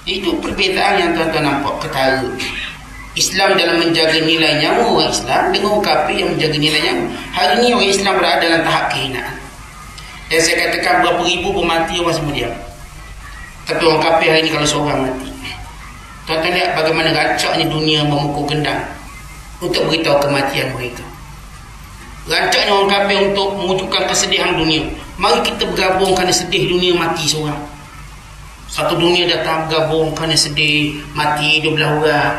Itu perbezaan yang tuan-tuan nampak. Ketara Islam dalam menjaga nilai nyawa orang Islam dengan orang kafir yang menjaga nilai nyawa. Hari ini orang Islam berada dalam tahap kehinaan. Dan saya katakan berapa ribu pun mati orang semua diam. Tapi orang kafir hari ini kalau seorang mati, tuan-tuan lihat bagaimana rancaknya dunia memukul gendang untuk beritahu kematian mereka. Rancaknya orang kafir untuk mewujudkan kesedihan dunia. Mari kita bergabung kerana sedih dunia mati seorang. Satu dunia datang bergabung kerana sedih mati 12 orang.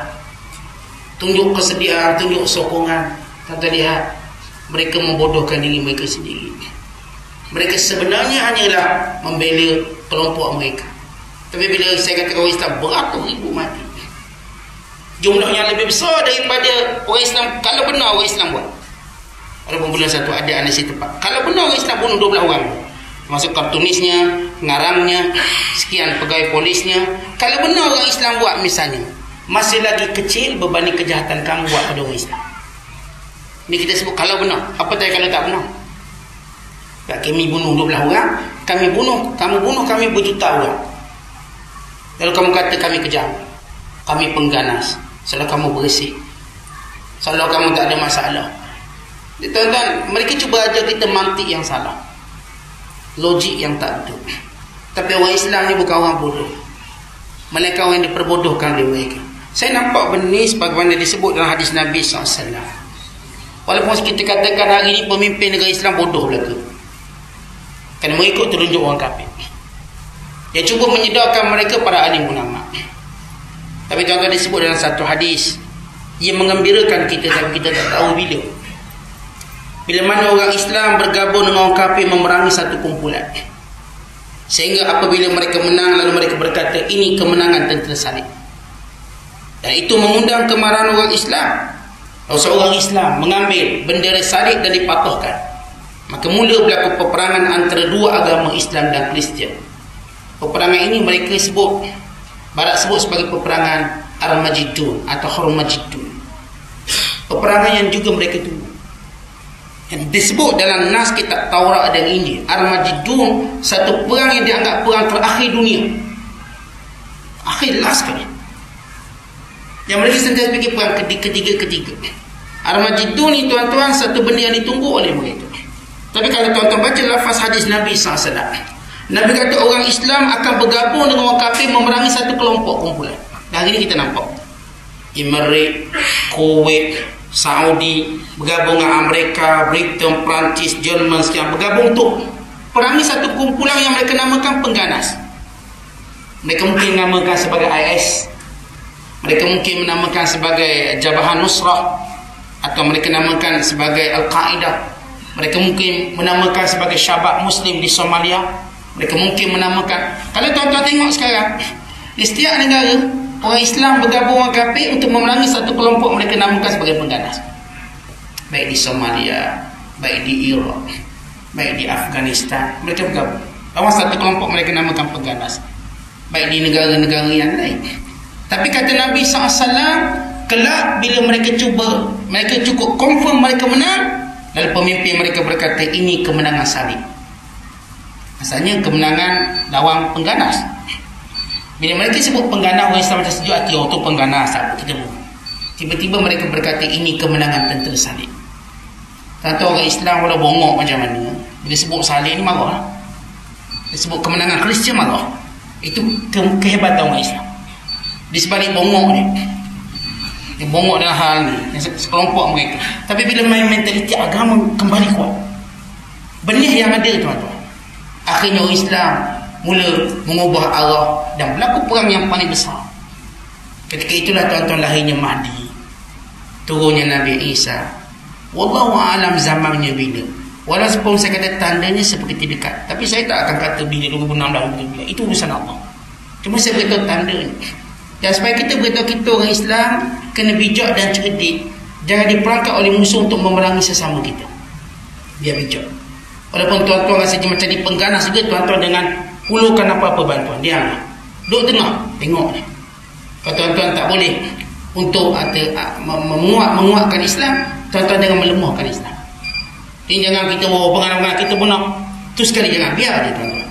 Tunjuk kesedihan, tunjuk sokongan. Tuan-tuan lihat, mereka membodohkan diri mereka sendiri. Mereka sebenarnya hanyalah membela kelompok mereka. Tapi bila saya kata orang Islam beratus ribu mati, jumlahnya lebih besar daripada orang Islam. Kalau benar orang Islam buat, walaupun bulan satu ada analisis tepat, kalau benar orang Islam bunuh 12 orang, termasuk kartunisnya, pengarangnya, sekian pegawai polisnya. Kalau benar orang Islam buat misalnya, masih lagi kecil berbanding kejahatan kamu buat pada orang Islam. Ini kita sebut kalau benar. Apa tadi kalau tak benar? Kami bunuh 12 orang, kami bunuh, kamu bunuh kami berjuta orang. Lalu kamu kata kami kejam, kami pengganas, seolah kamu bersih, seolah kamu tak ada masalah. Tuan-tuan, mereka cuba ajar kita mantik yang salah, logik yang tak betul. Tapi orang Islam ni bukan orang bodoh, mereka orang yang diperbodohkan oleh mereka. Saya nampak benda ni sebagaimana disebut dalam hadis Nabi SAW. Walaupun kita katakan hari ini pemimpin negara Islam bodoh belaka, kerana mengikut terunjuk orang kafir. Dia cuba menyedarkan mereka para alim ulama. Tapi tuan-tuan disebut dalam satu hadis, ia mengembirakan kita tapi kita tak tahu bila. Bila mana orang Islam bergabung dengan orang kafir memerangi satu kumpulan, sehingga apabila mereka menang lalu mereka berkata ini kemenangan tentera salib, dan itu mengundang kemarahan orang Islam. Kalau seorang Islam mengambil bendera salib dan dipatahkan, maka mula berlaku peperangan antara dua agama Islam dan Kristian. Peperangan ini mereka sebut, barat sebut sebagai peperangan Armageddon atau Hormageddon. Peperangan yang juga mereka tunggu, yang disebut dalam nas kitab Taurat dan Injil. Armageddon satu perang yang dianggap perang terakhir dunia, akhir last sekali, yang mereka sentiasa fikir perang ketiga. Armageddon ni tuan-tuan satu benda yang ditunggu oleh mereka. Tapi kalau tuan-tuan baca lafaz hadis Nabi SAW, Nabi kata orang Islam akan bergabung dengan orang kafir memerangi satu kelompok kumpulan. Dan hari ini kita nampak Emirates, Kuwait, Saudi bergabung dengan Amerika, Britain, Perancis, Jerman sekian bergabung untuk perangi satu kumpulan yang mereka namakan pengganas. Mereka mungkin namakan sebagai IS, mereka mungkin menamakan sebagai Jabhah Nusrah, atau mereka namakan sebagai Al-Qaeda. Mereka mungkin menamakan sebagai Syabab Muslim di Somalia. Mereka mungkin menamakan, kalau tuan-tuan tengok sekarang di setiap negara orang Islam bergabung dengan kafir untuk memerangi satu kelompok mereka namakan sebagai pengganas. Baik di Somalia, baik di Iraq, baik di Afghanistan, mereka bergabung. Lawan satu kelompok mereka namakan pengganas. Baik di negara-negara yang lain. Tapi kata Nabi SAW, kelak bila mereka cukup confirm mereka menang, lalu pemimpin mereka berkata ini kemenangan salib. Asalnya kemenangan lawan pengganas. Bila mereka sebut pengganas, orang Islam macam sejuk hati, oh tu pengganas apa kita bunuh. Tiba-tiba mereka berkata ini kemenangan tentera salib. Tentu orang Islam walau bongok macam mana, bila sebut salib ni marah. Dia sebut kemenangan Kristian marah. Itu kehebatan orang Islam. Di sebalik bongok ni, dia bongok dalam hal ni, sekelompok mereka. Tapi bila main mentaliti agama kembali kuat, benih yang ada tuan-tuan, akhirnya orang Islam mula mengubah arah dan berlaku perang yang paling besar. Ketika itulah tuan-tuan lahirnya Mahdi, turunnya Nabi Isa. Wallahu a'lam zamannya bila. Walaupun saya kata tandanya seperti dekat, tapi saya tak akan kata bila 2016 bila. Itu urusan Allah. Cuma saya beritahu tandanya. Dan supaya kita beritahu kita orang Islam kena bijak dan cerdik, jangan diperangkap oleh musuh untuk memerangi sesama kita. Biar bijak. Walaupun tuan-tuan rasa macam di pengganas juga, tuan-tuan dengan hulurkan apa-apa bantuan, diamlah. Duduk tengah, tengok ni. Kalau tuan-tuan tak boleh untuk menguatkan Islam, tuan-tuan jangan melemahkan Islam. Ini jangan kita pengalaman kita benar, tu sekali jangan, biar je tuan-tuan.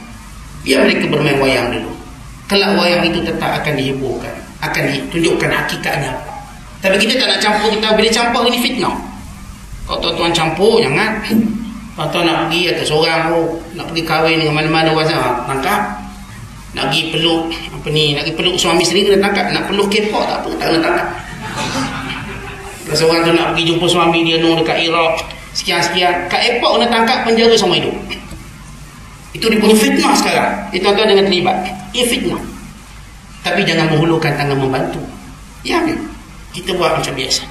Biar mereka bermain wayang dulu. kelak wayang itu tetap akan dihiburkan, akan ditunjukkan hakikatnya apa. Tapi kita tak nak campur. Kita bila campur ini fitnah. Kalau tuan-tuan campur, jangan. Tuan-tuan nak pergi atas seorang, nak pergi kahwin dengan mana-mana orang, tangkap. Nak pergi peluk nak pergi peluk suami sendiri, kena tangkap. Nak peluk K-pop tak apa, tak kena tangkap. Kalau seorang tu nak pergi jumpa suami dia dekat Iraq, sekian-sekian, kat airport kena tangkap, penjara sama hidup. Itu dia punya fitnah sekarang. Tuan-tuan dengan terlibat. Ia fitnah. Tapi jangan menghulurkan tangan membantu. Ya, kita buat macam biasa.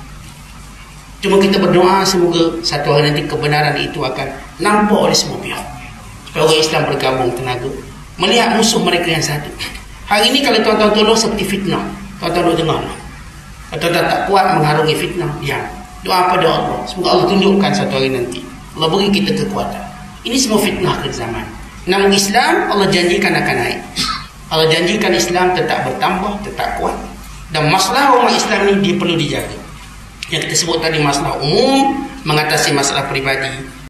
Cuma kita berdoa semoga satu hari nanti kebenaran itu akan nampak oleh semua pihak. Supaya orang Islam bergabung tenaga, melihat musuh mereka yang satu. Hari ini kalau tuan-tuan tolong seperti fitnah, tuan-tuan duduk dengar. Kalau tuan-tuan tak kuat mengharungi fitnah, diam. Doa pada Allah. Semoga Allah tunjukkan satu hari nanti. Allah beri kita kekuatan. Ini semua fitnah ke zaman. Namun Islam, Allah janjikan akan naik. Allah janjikan Islam tetap bertambah, tetap kuat. Dan masalah umat Islam ini dia perlu dijaga. Yang kita sebut tadi masalah umum mengatasi masalah peribadi.